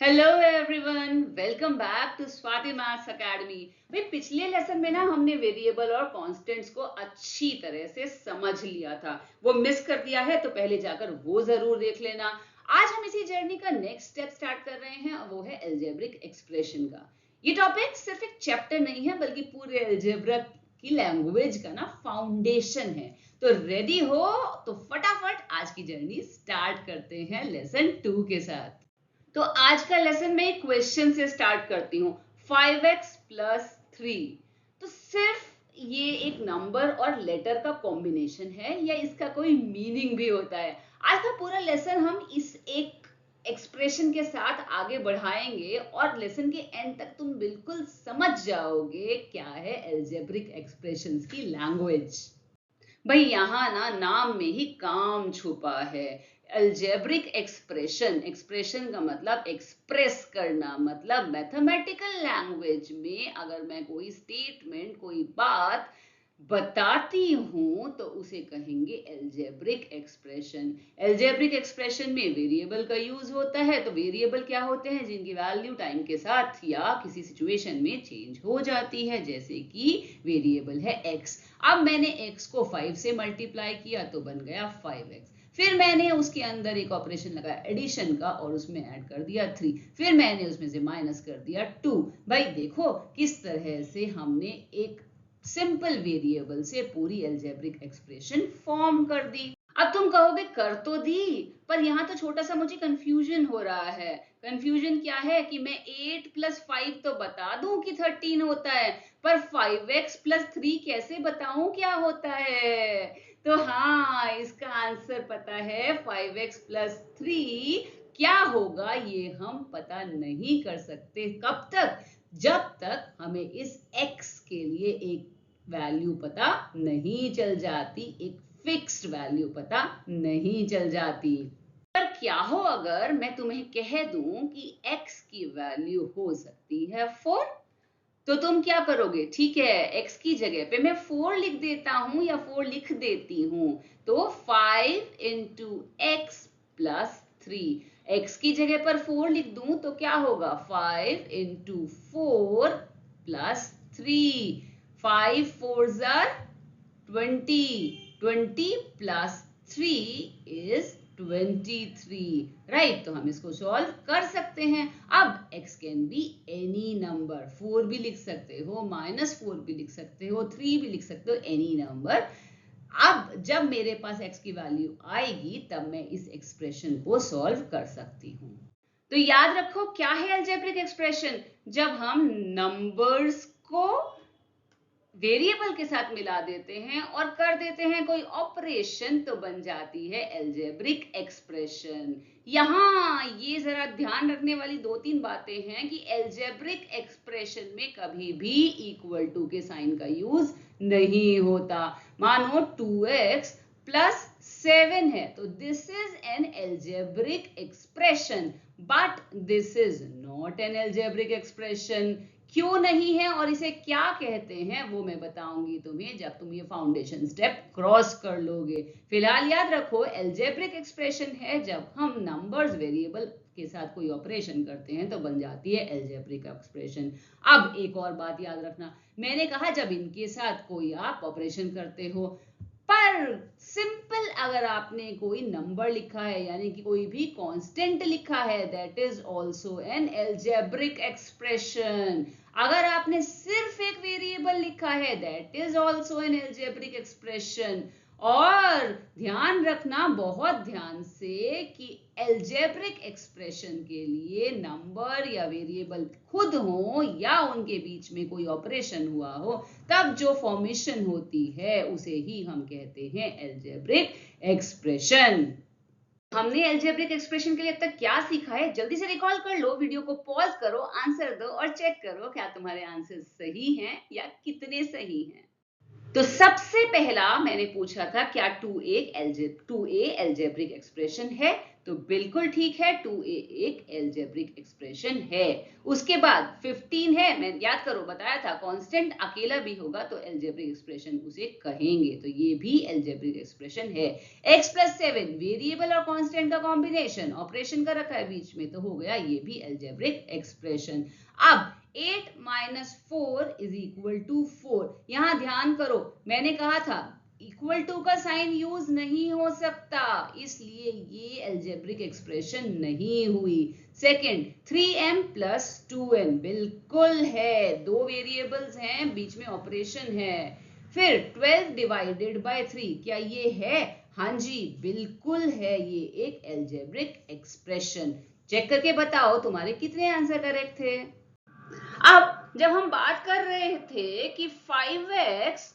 Hello everyone, welcome back to Swati maths academy. भाई पिछले lesson में ना हमने वेरिएबल और कांस्टेंट्स को अच्छी तरह से समझ लिया था। वो मिस कर दिया है तो पहले जाकर वो जरूर देख लेना। आज हम इसी जर्नी का नेक्स्ट स्टेप स्टार्ट कर रहे हैं और वो है अलजेब्रिक एक्सप्रेशन का। ये टॉपिक सिर्फ एक चैप्टर नहीं है बल्कि पूरे अलजेब्रा की लैंग्वेज का ना फाउंडेशन है। तो रेडी हो तो फटाफट आज की जर्नी स्टार्ट करते हैं लेसन 2 के साथ। तो आज का लेसन में एक क्वेश्चन से स्टार्ट करती हूँ। 5x प्लस 3, तो सिर्फ ये एक नंबर और लेटर का कॉम्बिनेशन है या इसका कोई मीनिंग भी होता है? आज का पूरा लेसन हम इस एक एक्सप्रेशन के साथ आगे बढ़ाएंगे और लेसन के एंड तक तुम बिल्कुल समझ जाओगे क्या है अलजेब्रिक एक्सप्रेशंस की लैंग्वेज। भाई यहाँ ना नाम में ही काम छुपा है। अलजेब्रिक एक्सप्रेशन, एक्सप्रेशन का मतलब एक्सप्रेस करना, मतलब मैथमेटिकल लैंग्वेज में अगर मैं कोई स्टेटमेंट, कोई बात बताती हूं तो उसे कहेंगे अलजेब्रिक एक्सप्रेशन। अलजेब्रिक एक्सप्रेशन में वेरिएबल का यूज होता है। तो वेरिएबल क्या होते हैं? जिनकी वैल्यू टाइम के साथ या किसी सिचुएशन में चेंज हो जाती है, जैसे कि वेरिएबल है x। अब मैंने x को 5 से मल्टीप्लाई किया तो बन गया 5x। फिर मैंने उसके अंदर एक ऑपरेशन लगाया एडिशन का और उसमें ऐड कर दिया 3। फिर मैंने उसमें से माइनस कर दिया 2। भाई देखो किस तरह से हमने एक सिंपल वेरिएबल से पूरी अलजेब्रिक एक्सप्रेशन फॉर्म कर दी। अब तुम कहोगे कर तो दी, पर यहाँ तो छोटा सा मुझे कंफ्यूजन हो रहा है। कंफ्यूजन क्या है कि मैं 8 प्लस 5 तो बता दूं कि 13 होता है, पर 5x प्लस 3 कैसे बताऊं क्या होता है? तो हाँ, इसका आंसर पता है। 5x प्लस 3 क्या होगा ये हम पता नहीं कर सकते। कब तक? जब तक हमें इस x के लिए एक वैल्यू पता नहीं चल जाती, एक फिक्स्ड वैल्यू पता नहीं चल जाती। पर क्या हो अगर मैं तुम्हें कह दूं कि x की वैल्यू हो सकती है 4? तो तुम क्या करोगे? ठीक है, x की जगह पे मैं 4 लिख देता हूं या 4 लिख देती हूं। तो 5 इंटू एक्स प्लस 3। x की जगह पर 4 लिख दूं तो क्या होगा? 5 into 4 plus 3। 5 4 jar 20, 20 plus 3 is 23, right? तो हम इसको सॉल्व कर सकते हैं। अब x can be any number, 4 भी लिख सकते हो, -4 भी लिख सकते हो, 3 भी लिख सकते हो, एनी नंबर। अब जब मेरे पास x की वैल्यू आएगी तब मैं इस एक्सप्रेशन को सॉल्व कर सकती हूँ। तो याद रखो क्या है अलजेब्रिक एक्सप्रेशन? जब हम नंबर्स को वेरिएबल के साथ मिला देते हैं और कर देते हैं कोई ऑपरेशन तो बन जाती है अलजेब्रिक एक्सप्रेशन। यहाँ ये जरा ध्यान रखने वाली 2-3 बातें हैं कि अलजेब्रिक एक्सप्रेशन में कभी भी इक्वल टू के साइन का यूज नहीं होता। मानो 2x प्लस 7 है तो this is an algebraic expression, but this is not an algebraic expression. क्यों नहीं है और इसे क्या कहते हैं वो मैं बताऊंगी तुम्हें जब तुम ये फाउंडेशन स्टेप क्रॉस कर लोगे। फिलहाल याद रखो अलजेब्रिक एक्सप्रेशन है जब हम नंबर्स वेरिएबल के साथ कोई ऑपरेशन करते हैं तो बन जाती है अलजेब्रिक एक्सप्रेशन। अब एक और बात याद रखना, मैंने कहा जब इनके साथ कोई आप ऑपरेशन करते हो, पर सिंपल अगर आपने कोई नंबर लिखा है यानी कि कोई भी कांस्टेंट लिखा है, that is also an algebraic expression. अगर आपने सिर्फ एक वेरिएबल लिखा है, that is also an algebraic expression. और ध्यान रखना बहुत ध्यान से कि अलजेब्रिक एक्सप्रेशन के लिए नंबर या वेरिएबल खुद हो या उनके बीच में कोई ऑपरेशन हुआ हो, तब जो फॉर्मेशन होती है उसे ही हम कहते हैं अलजेब्रिक एक्सप्रेशन। हमने अलजेब्रिक एक्सप्रेशन के लिए अब तक क्या सीखा है? जल्दी से रिकॉल कर लो, वीडियो को पॉज करो, आंसर दो और चेक करो क्या तुम्हारे आंसर सही हैं या कितने सही हैं। तो सबसे पहला मैंने पूछा था क्या 2a अलजेब्रिक एक्सप्रेशन है? तो बिल्कुल ठीक है, 2a एक एल्जेब्रिक एक्सप्रेशन है। उसके बाद 15 है, मैं याद करो बताया था कांस्टेंट अकेला भी होगा तो एल्जेब्रिक एक्सप्रेशन उसे कहेंगे, तो ये भी एल्जेब्रिक एक्सप्रेशन है। x + 7 वेरिएबल और कांस्टेंट का कॉम्बिनेशन, ऑपरेशन का रखा है बीच में, तो हो गया ये भी एल्जेब्रिक एक्सप्रेशन। अब 8 - 4 = 4। यहां ध्यान करो, मैंने कहा था इक्वल टू का साइन यूज नहीं हो सकता, इसलिए ये एल्जेब्रिक एक्सप्रेशन नहीं हुई। सेकंड, 3m + 2n बिल्कुल है, दो वेरिएबल्स हैं, बीच में ऑपरेशन है। फिर 12 / 3, क्या ये है? हाँ जी बिल्कुल है, ये एक एल्जेब्रिक एक्सप्रेशन। चेक करके बताओ तुम्हारे कितने आंसर करेक्ट थे। अब जब हम बात कर रहे थे कि 5x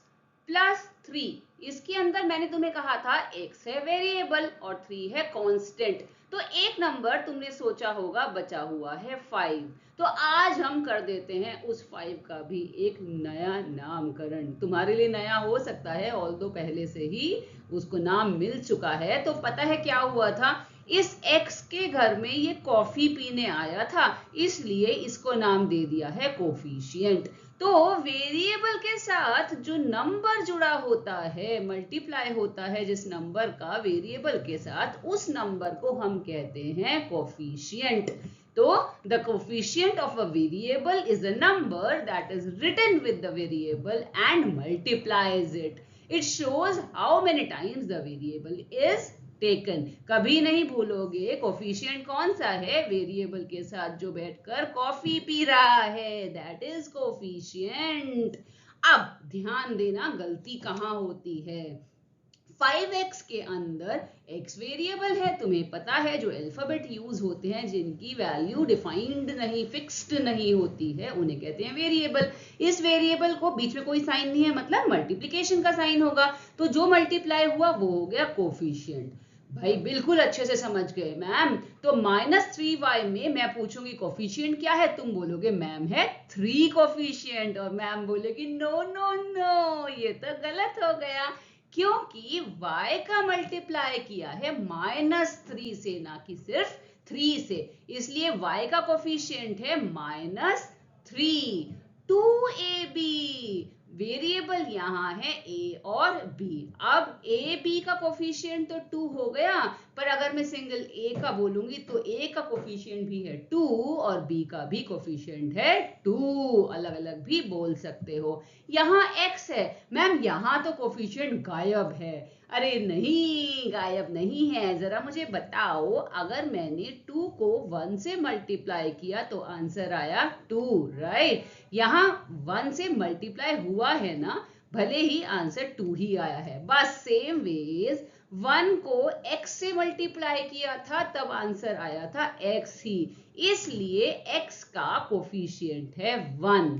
+ 3, इसके अंदर मैंने तुम्हें कहा था x है वेरिएबल और 3 है कांस्टेंट, तो एक नंबर तुमने सोचा होगा बचा हुआ है 5। तो आज हम कर देते हैं उस 5 का भी एक नया नामकरण। तुम्हारे लिए नया हो सकता है, ऑल्दो पहले से ही उसको नाम मिल चुका है। तो पता है क्या हुआ था, इस x के घर में ये कॉफी पीने आया था, इसलिए इसको नाम दे दिया है कोफिशिएंट। तो वेरिएबल के साथ जो नंबर जुड़ा होता है, मल्टीप्लाई होता है जिस नंबर का वेरिएबल के साथ, उस नंबर को हम कहते हैं कोफिशिएंट। तो the coefficient of a variable is a number that is written with the variable and multiplies it. It shows how many times the variable is taken. कभी नहीं भूलोगे कोफिशिएंट कौन सा है, वेरिएबल के साथ जो बैठकर कॉफी पी रहा है, दैट इज कोफिशिएंट। अब ध्यान देना गलती कहां होती है। 5x के अंदर x वेरिएबल है, तुम्हें पता है जो अल्फाबेट यूज होते हैं जिनकी वैल्यू डिफाइंड नहीं, फिक्स्ड नहीं होती है, उन्हें कहते हैं वेरिएबल। इस वेरिएबल को बीच में कोई साइन नहीं है, मतलब मल्टीप्लिकेशन का साइन होगा, तो जो मल्टीप्लाई हुआ वो हो गया कोफिशिएंट। भाई बिल्कुल अच्छे से समझ गए मैम। तो -3y में मैं पूछूंगी कोफिशिएंट क्या है, तुम बोलोगे मैम है 3 कोफिशिएंट, और मैम बोलेगी नो नो नो, ये तो गलत हो गया, क्योंकि y का मल्टीप्लाई किया है -3 से, ना कि सिर्फ 3 से, इसलिए y का कोफिशिएंट है -3। 2ab वेरिएबल यहाँ है a और b। अब a b का कोफिशिएंट तो 2 हो गया, पर अगर मैं सिंगल a का बोलूंगी तो a का कोफिशिएंट भी है 2 और b का भी कोफिशिएंट है 2, अलग अलग भी बोल सकते हो। यहाँ x है, मैम यहाँ तो कोफिशिएंट गायब है। अरे नहीं, गायब नहीं है, जरा मुझे बताओ, अगर मैंने 2 को 1 से मल्टीप्लाई किया तो आंसर आया 2, राइट। यहाँ 1 से मल्टीप्लाई हुआ है ना, भले ही आंसर 2 ही आया है। बस सेम वेज 1 को x से मल्टीप्लाई किया था तब आंसर आया था x ही, इसलिए x का कोफिशिएंट है 1।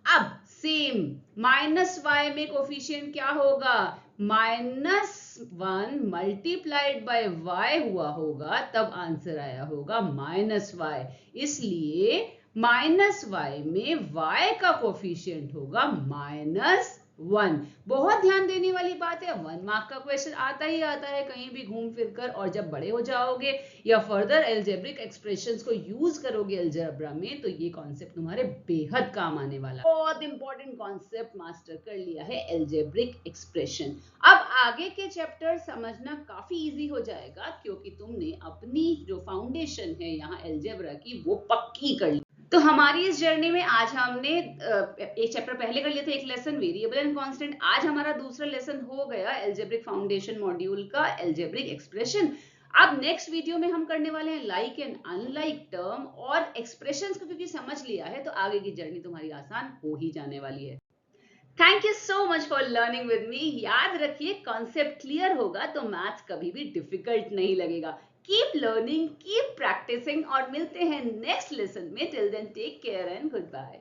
अब सेम -y में कोफिशिएंट क्या होगा, -1 मल्टीप्लाइड बाय y हुआ होगा तब आंसर आया होगा -y, इसलिए -y में y का कोफिशिएंट होगा -1। बहुत ध्यान देने वाली बात है, 1 मार्क का क्वेश्चन आता ही आता है कहीं भी घूम फिर कर, और जब बड़े हो जाओगे या फर्दर एल्जेब्रिक एक्सप्रेशंस को यूज करोगे अलजेब्रा में, तो ये कॉन्सेप्ट तुम्हारे बेहद काम आने वाला है। बहुत इंपॉर्टेंट कॉन्सेप्ट मास्टर कर लिया है एल्जेब्रिक एक्सप्रेशन। अब आगे के चैप्टर समझना काफी इजी हो जाएगा, क्योंकि तुमने अपनी जो फाउंडेशन है यहाँ एल्जेब्रा की वो पक्की कर ली। तो हमारी इस जर्नी में आज हमने एक चैप्टर पहले कर लिए थे, एक लेसन वेरिएबल एंड कांस्टेंट। आज हमारा दूसरा लेसन हो गया एल्जेब्रिक फाउंडेशन मॉड्यूल का एल्जेब्रिक एक्सप्रेशन। अब नेक्स्ट वीडियो में हम करने वाले हैं लाइक एंड अनलाइक टर्म और एक्सप्रेशंस को, क्योंकि समझ लिया है तो आगे की जर्नी तुम्हारी आसान हो ही जाने वाली है। Thank you so much for learning with me. याद रखिए कॉन्सेप्ट क्लियर होगा तो मैथ्स कभी भी डिफिकल्ट नहीं लगेगा। कीप लर्निंग, कीप प्रैक्टिसिंग, और मिलते हैं नेक्स्ट लेसन में। Till then take care and good bye.